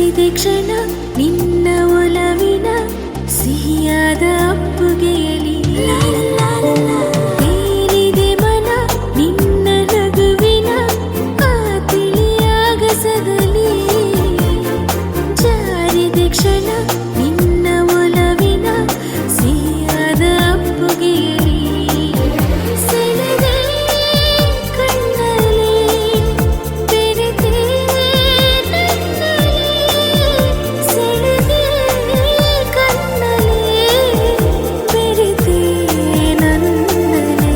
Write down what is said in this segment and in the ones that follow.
ಜಾರಿದೆ ಕ್ಷಣ ನಿನ್ನ ಒಲವಿನ ಸಿಹಿಯಾದ ಅಪ್ಪುಗೆಯಲಿ ತೇಲಿದೆ ಮನ ನಿನ್ನ ನಗುವಿನ ಆ ತಿಳಿಯಾಗಸದಲ್ಲಿ ಜಾರಿದೆ ಕ್ಷಣ ನಿನ್ನ ಒಲವಿನ ಸಿಹಿಯಾದ ಅಪ್ಪುಗೆಯಲಿ ಸೆಳೆದೆ ಕಣ್ಣಲ್ಲಿ ಬೆರೆತೆ ನನ್ನಲ್ಲಿ ಸೆಳೆದೆ ಕಣ್ಣಲ್ಲಿ ಬೆರೆತೆ ನನ್ನಲ್ಲಿ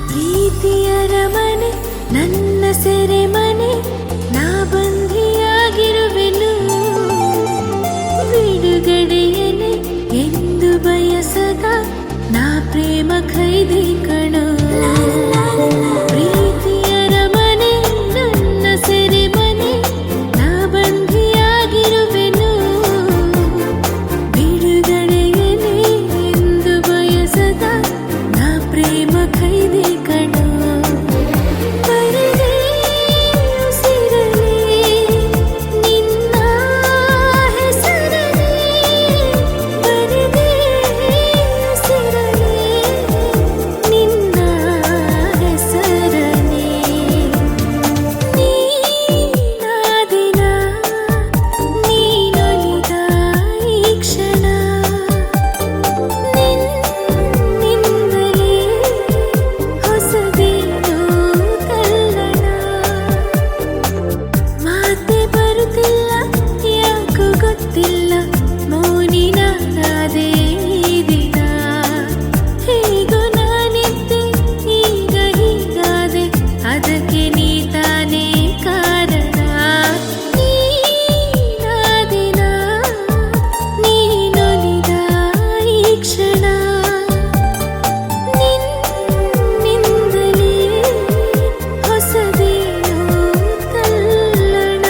ಪ್ರೀತಿಯರ ಮನೆ ನನ್ನ ಸೆರೆಮನೆ ನಾ ಬಂಧಿಯಾಗಿರುವೆನು ಬಿಡುಗಡೆಯನೆ ಎಂದು ಬಯಸದ ನಾ ಪ್ರೇಮ ಖೈದಿ ಕಣೋ ಪ್ರೀತಿಯರ ಮನೆ ನನ್ನ ಸೆರೆಮನೆ ನಾ ಬಂಧಿಯಾಗಿರುವೆನು ಬಿಡುಗಡೆಯನೆ ಎಂದು ಬಯಸದ ನಾ ಪ್ರೇಮ ಖೈದಿ ಕಣೋ ಬರೆದೆ ಉಸಿರಲಿ ನಿನ್ನ ಹೆಸರಲಿ ಬರೆದೆ ಉಸಿರಲಿ ನಿನ್ನ ಹೆಸರಲಿ ನೀನಾದಿನ ನೀನೊಲಿದ ಈ ಕ್ಷಣ ನಿನ್ನಿಂದಲೇ ಹೊಸದೇನೋ ತಲ್ಲಣ ಮಾತೆ ಬರುತ್ತಿಲ್ಲ ಯಾಕೋ ಗೊತ್ತಿಲ್ಲ ಮೌನಿನಾದೆ ಈ ದಿನ ಹೇಗೋ ನಾನಿದ್ದೆ ಈಗ ಹೀಗಾದೆ ಅದಕ್ಕೆ ನೀ ತಾನೇ ಕಾರಣ ನೀನಾದಿನ ನೀನೊಲಿದ ಈ ಕ್ಷಣ ನಿನ್ನಿಂದಲೇ ಹೊಸದೇನೋ ತಲ್ಲಣ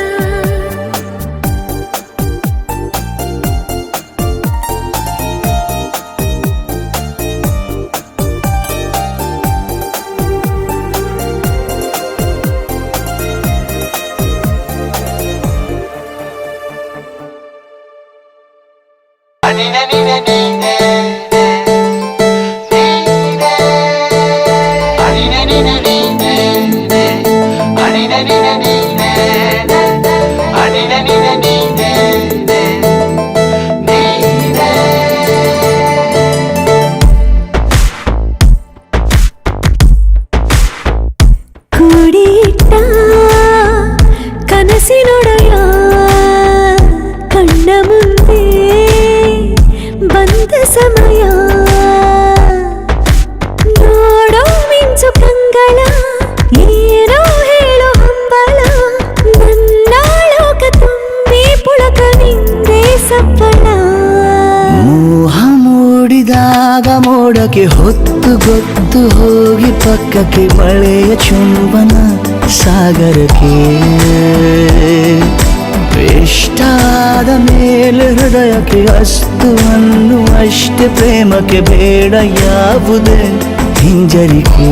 ಕೂಡಿಟ್ಟ ಕನಸಿನೊಡೆಯ ಕಣ್ಣ ಮುಂದೆ ಬಂದ ಸಮಯ ನೋಡೋ ಮಿಂಚು ಕಂಗಳ ಏನೋ ಹೇಳೋ ಹಂಬಲ ನನ್ನ ಲೋಕ ತುಂಬಿ ಪುಳಕ ನಿಂದೆ ಸಪ್ಪಳ ಮೋಹ ಮೂಡಿದಾಗ ಮೋಡಕ್ಕೆ ಹೊತ್ತು ಗೊತ್ತು ಹೋಗಿ ಪಕ್ಕಕ್ಕೆ ಮಳೆಯ ಚುಂಬನ ಸಾಗರಕ್ಕೆ ಇಷ್ಟಾದ ಮೇಲೆ ಹೃದಯಕ್ಕೆ ಅಸ್ತು ಅನ್ನುವಷ್ಟೇ ಪ್ರೇಮಕ್ಕೆ ಬೇಡ ಯಾವುದೇ ಹಿಂಜರಿಕೆ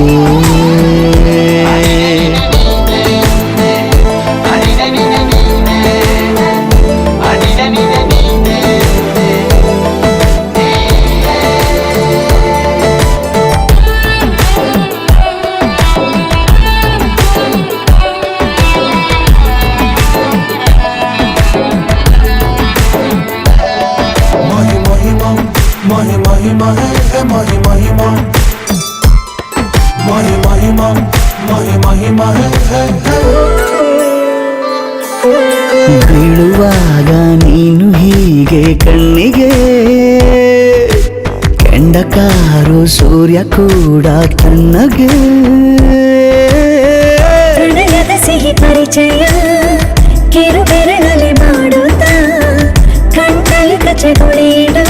Mahima, ಬೀಳುವಾಗ ನೀನು ಹೀಗೆ ಕಣ್ಣಿಗೆ ಕೆಂಡಕಾರು ಸೂರ್ಯ ಕೂಡ ತನ್ನಗೆ ಪ್ರಣಯದ ಸಿಹಿ ಪರಿಚಯ ಕಿರು ಬೆರಳಲ್ಲಿ ಮಾಡುತ್ತಾ ಕಣ್ಣಲ್ಲಿ ಕಚಗುಳಿಡು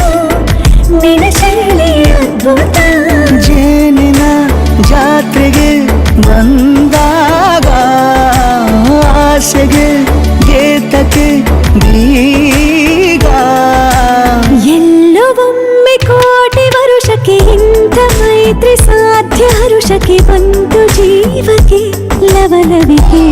ನಿನ ಶೈಲಿ ಅದ್ಭುತ ಜೇನಿನ ಜಾತ್ರೆಗೆ ಬಂದಾಗ ಆಸೆಗೆ ಗೇತಕ್ಕೆ ಬೀಗ ಎಲ್ಲೋ ಒಮ್ಮೆ ಕೋಟಿ ವರುಷಕ್ಕೆ ಇಂಥ ಮೈತ್ರಿ ಸಾಧ್ಯ ಹರುಷಕ್ಕೆ ಬಂತು ಜೀವಕ್ಕೆ ಲವಲವಿಕೆ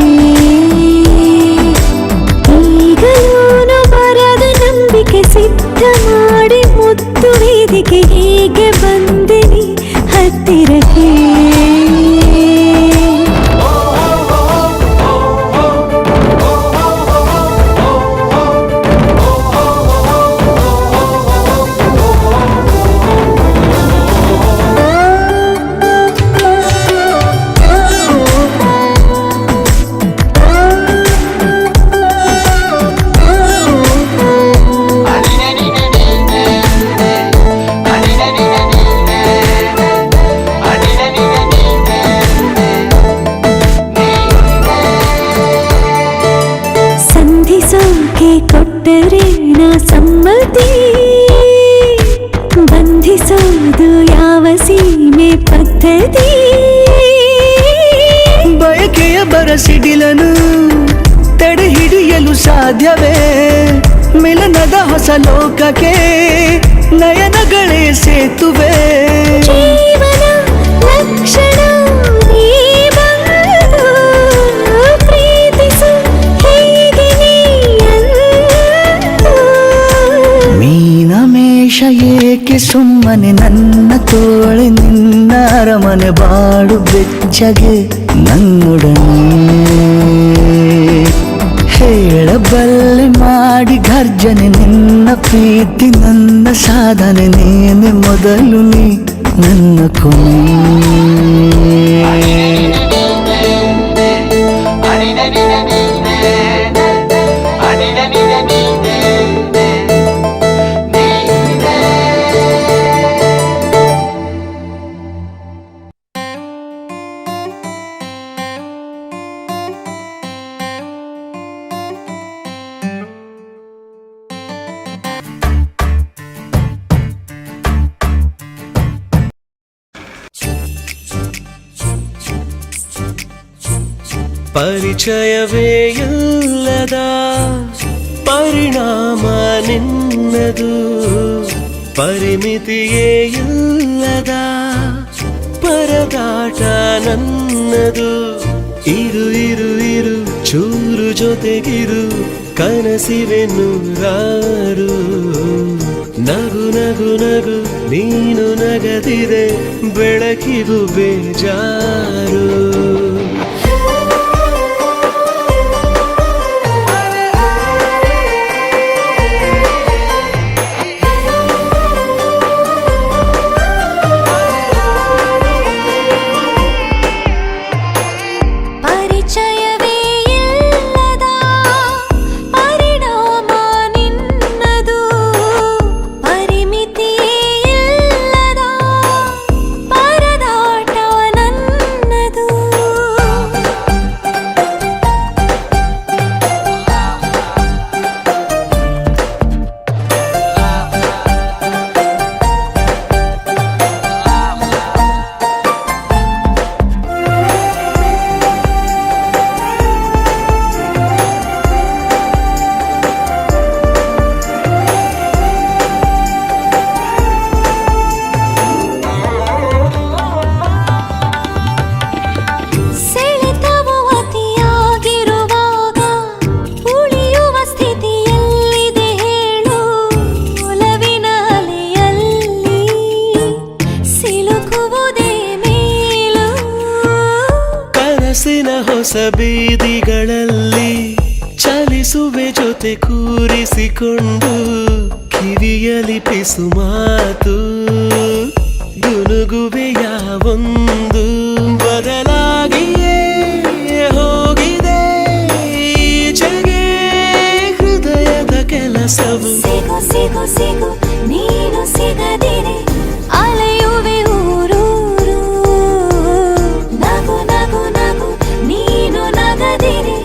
ಈಗಲೂನು ಬರದ ನಂಬಿಕೆ ಸಿದ್ಧ ಮಾಡಿ ಮುತ್ತು ವೇದಿಕೆ ಹೀಗೆ ಬಂದಿನಿ ಹತ್ತಿರಕ್ಕೆ ಕೊಟ್ಟರೆ ನಾ ಸಮ್ಮತಿ ಬಂಧಿಸೋದು ಯಾವ ಸೀಮೆ ಪದ್ಧತಿ ಬಯಕೆಯ ಬರಸಿಡಿಲನು ತಡೆ ಹಿಡಿಯಲು ಸಾಧ್ಯವೇ ಮಿಲನದ ಹೊಸ ಲೋಕಕ್ಕೆ ನಯನಗಳೇ ಸೇತುವೆ ಜೀವನ ಲಕ್ಷಣ ನೀ ಬಂದು ಪ್ರೀತಿಸು ಹೀಗೆ ನೀಯಂದು ಮೀನಮೇಷ ಏಕೆ ಸುಮ್ಮನೆ ನನ್ನ ತೋಳೆ ನಿನ್ನ ಅರಮನೆ ಬಾಡು ಬೆಚ್ಚಗೆ ನನ್ನೊಡನೆ ಹೇಳಬಲ್ಲೆ ಮಾಡಿ ಗರ್ಜನೆ ನಿನ್ನ ಪ್ರೀತಿ ನನ್ನ ಸಾಧನೆ ನೇನೆ ಮೊದಲು ನೀ ನನ್ನ ಕೊನೆ ಪರಿಚಯವೇ ಇಲ್ಲದ ಪರಿಣಾಮ ನಿನ್ನದು ಪರಿಮಿತಿಯೇ ಇಲ್ಲದ ಪರದಾಟ ನನ್ನದು ಇರು ಇರು ಇರು ಚೂರು ಜೊತೆಗಿರು ಕನಸಿವೆ ನೂರಾರು ನಗು ನಗು ನಗು ನೀನು ನಗದಿದೆ ಬೆಳಕಿಗೂ ಬೇಜಾರು ಹೊಸ ಬೀದಿಗಳಲ್ಲಿ ಚಲಿಸುವೆ ಜೊತೆ ಕೂರಿಸಿಕೊಂಡು ಕಿವಿಯಲಿ ಪಿಸು ಮಾತು ಗುನುಗುವೆಯ ಒಂದು ಬದಲಾಗಿಯೇ ಸಿಗು ನೀನು ಸಿಗದಿರೆ ಅಲೆಯುವೆ ಊರೂರು ನಗು ನಗು ನಗು ನೀನು ನಗದಿರೆ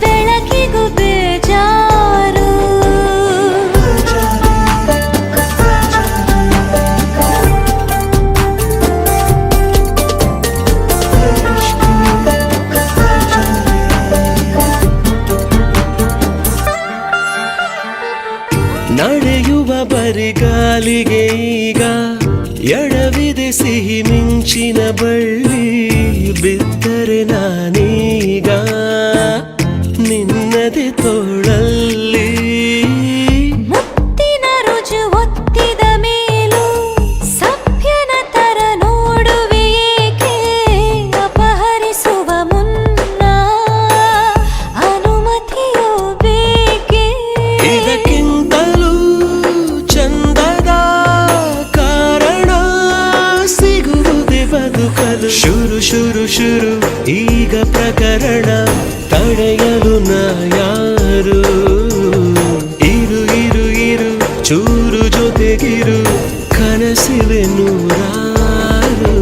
ಬೆಳಕಿಗೂ ಬೇಜಾರು ನಡೆಯುವ ಬರಿಗಾಲಿಗೆ ಈಗ ಎಡವಿದೆ ಸಿಹಿ ಮಿಂಚಿನ ಬಳ್ಳಿ ಬಿದ್ದರೆ ನಾನೀಗ ನಿನ್ನದೆ ತೋಳಲ್ಲಿ ಮುತ್ತಿನ ರುಜು ಒತ್ತಿದ ಮೇಲೂ ಸಭ್ಯನ ತರ ನೋಡುವೆ ಏಕೆ ಅಪಹರಿಸುವ ಮುನ್ನ ಅನುಮತಿಯೋ ಬೇಕೆ ಇದಕ್ಕಿಂತಲೂ ಚಂದದ ಕಾರಣ ಸಿಗುವುದೇ ಬದುಕಲು ಶುರು ಶುರು ಶುರು ಈಗ ಪ್ರಕರಣ ತಡೆಯಲು ನಾ ಯಾರು ಇರು ಇರು ಇರು ಚೂರು ಜೊತೆಗಿರು ಕನಸಿವೆ ನೂರಾರು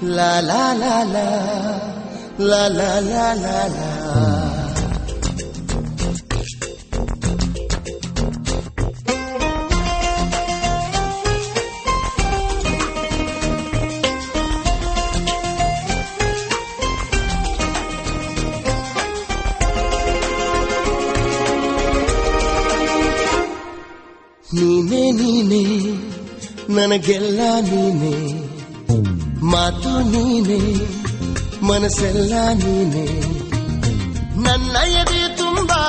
La la la la la la la la la ನೀನೇ ನೀನೇ ನನಗೆಲ್ಲ ನೀನೇ ಮಾತು ನೀನೇ ಮನಸ್ಸೆಲ್ಲ ನೀನೇ ನನ್ನ ಎದೆ ತುಂಬಾ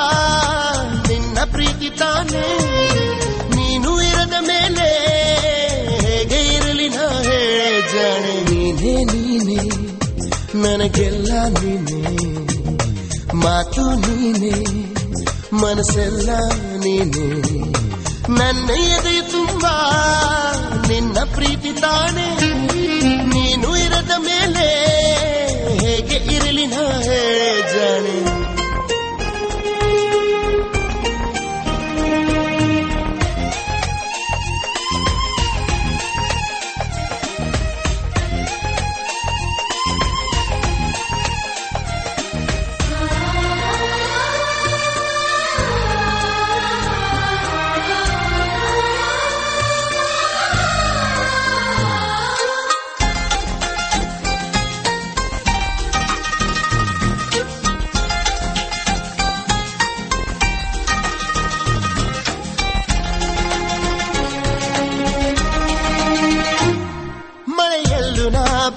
ನಿನ್ನ ಪ್ರೀತಿ ತಾನೇ ನೀನು ಇರದ ಮೇಲೆ ಹೇಗೆ ಇರಲಿ ನಾ ಹೇಳೆ ಜಾಣೆ ನೀನೇ ನೀನೇ ನನಗೆಲ್ಲ ನೀನೇ ಮಾತು ನೀನೇ ಮನಸ್ಸೆಲ್ಲ ನೀನೇ ನನ್ನ ಎದೆ ತುಂಬಾ ನಿನ್ನ ಪ್ರೀತಿ ತಾನೇ ನೀನು ಇರದ ಮೇಲೆ ಹೇಗೆ ಇರಲಿ ನಾ ಹೇಳೆ ಜಾಣೆ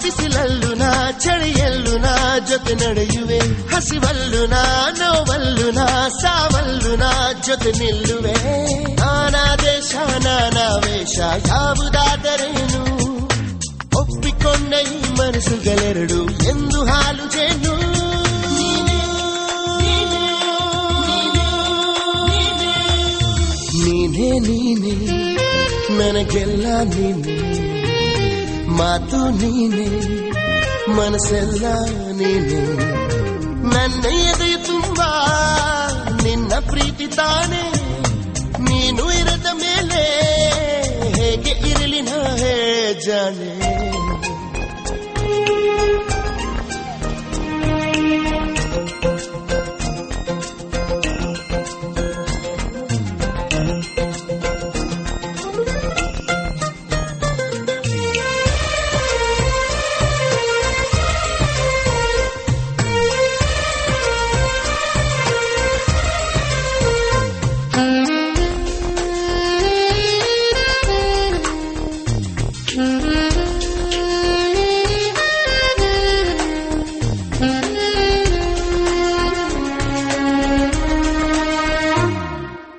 ಬಿಸಿಲಲ್ಲು ನಾ ಚಳಿಯಲ್ಲು ನಾ ಜೊತೆ ನಡೆಯುವೆ ಹಸಿವಲ್ಲು ನಾ ನೋವಲ್ಲು ನಾ ಸಾವಲ್ಲು ನಾ ಜೊತೆ ನಿಲ್ಲುವೆ ನಾನಾ ದೇಶ ನಾನಾ ವೇಷ ಯಾವುದಾದರೇನು ಒಪ್ಪಿಕೊಂಡ ಈ ಮನಸ್ಸುಗಳೆರಡು ಎಂದು ಹಾಲು ಜೇನು ನೀನೇ ನೀನೇ ನನಗೆಲ್ಲ ನೀನೇ ಮಾತು ನೀನೇ ಮನಸ್ಸೆಲ್ಲ ನೀನೇ ನನ್ನ ಎದೆ ತುಂಬಾ ನಿನ್ನ ಪ್ರೀತಿ ತಾನೇ ನೀನು ಇರದ ಮೇಲೆ ಹೇಗೆ ಇರಲಿ ನಾ ಹೇಳೆ ಜಾಣೆ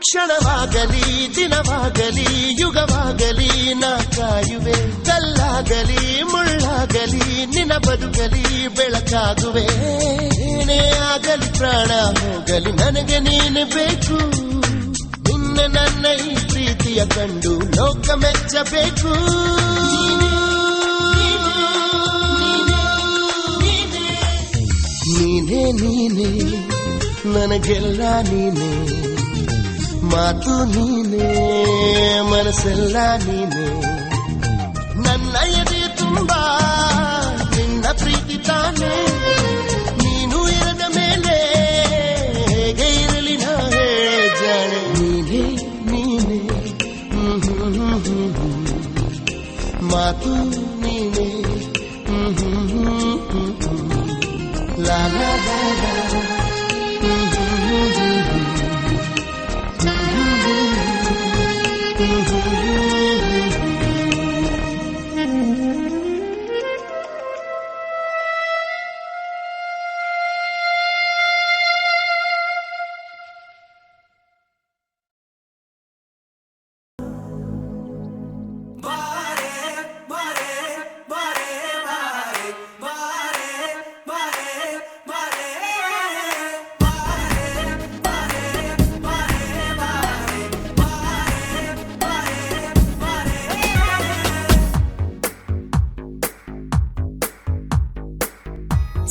ಕ್ಷಣವಾಗಲಿ ದಿನವಾಗಲಿ ಯುಗವಾಗಲಿ ನಾ ಕಾಯುವೆ ಕಲ್ಲಾಗಲಿ ಮುಳ್ಳಾಗಲಿ ನಿನ್ನ ಬದುಕಲಿ ಬೆಳಕಾಗುವೆ ಏನೇ ಆಗಲಿ ಪ್ರಾಣ ಹೋಗಲಿ ನನಗೆ ನೀನೆ ಬೇಕು. ನಿನ್ನೆ ನನ್ನ ಈ ಪ್ರೀತಿಯ ಕಂಡು ಲೋಕ ಮೆಚ್ಚಬೇಕು. ನೀನೇ ನೀನೇ ನನಗೆಲ್ಲ ನೀನೇ, ಮಾತು ನೀನೇ ಮನಸ್ಸೆಲ್ಲ ನೀನೇ. ನನ್ನ ಎದೆಯ ತುಂಬಾ ನಿನ್ನ ಪ್ರೀತಿ ತಾನೇ, ನೀನು ಇರದ ಮೇಲೆ ಹೇಗೆ ಇರಲಿ ನಾ ಜಾಣೆ. ನೀನೇ ನೀನೇ ಮಾತು ನೀನೇ ಲಾ ಲಾ ಲಾ ಲಾ.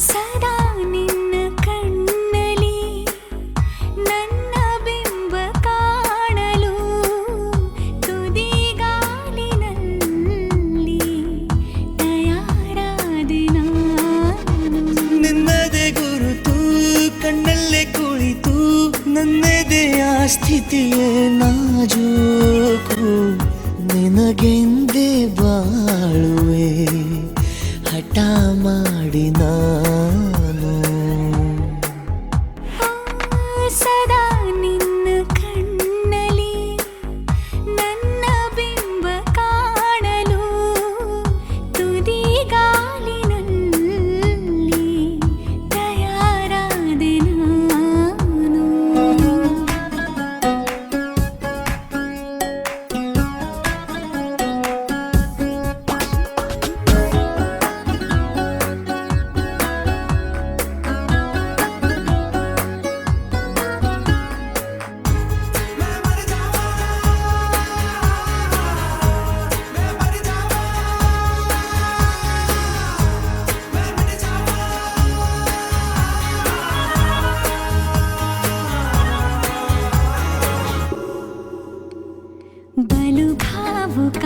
ಸದಾ ನಿನ್ನ ಕಣ್ಣಲಿ ನನ್ನ ಬಿಂಬ ಕಾಣಲು, ತುದಿಗಾಲಿನಲ್ಲಿ ತಯಾರಾದೆ ನಾನು. ನಿನ್ನದೇ ಗುರುತು ಕಣ್ಣಲ್ಲೇ ಕುಳಿತು, ನನ್ನದೆಯ ಸ್ಥಿತಿಯೇ ನಾಜೂಕು. ನಿನಗೆಂದೇ ಬಾಳುವೆ ಹಠ ಮಾಡಿ ನಾನು. ಸದಾ ನಿನ್ನ ಕಣ್ಣಲಿ ನನ್ನ ಬಿಂಬ ಕಾಣಲು, ತುದಿಗಾಲಿನಲ್ಲಿ ತಯಾರಾದೆ ನಾನು. ಬಲು ಭಾವುಕ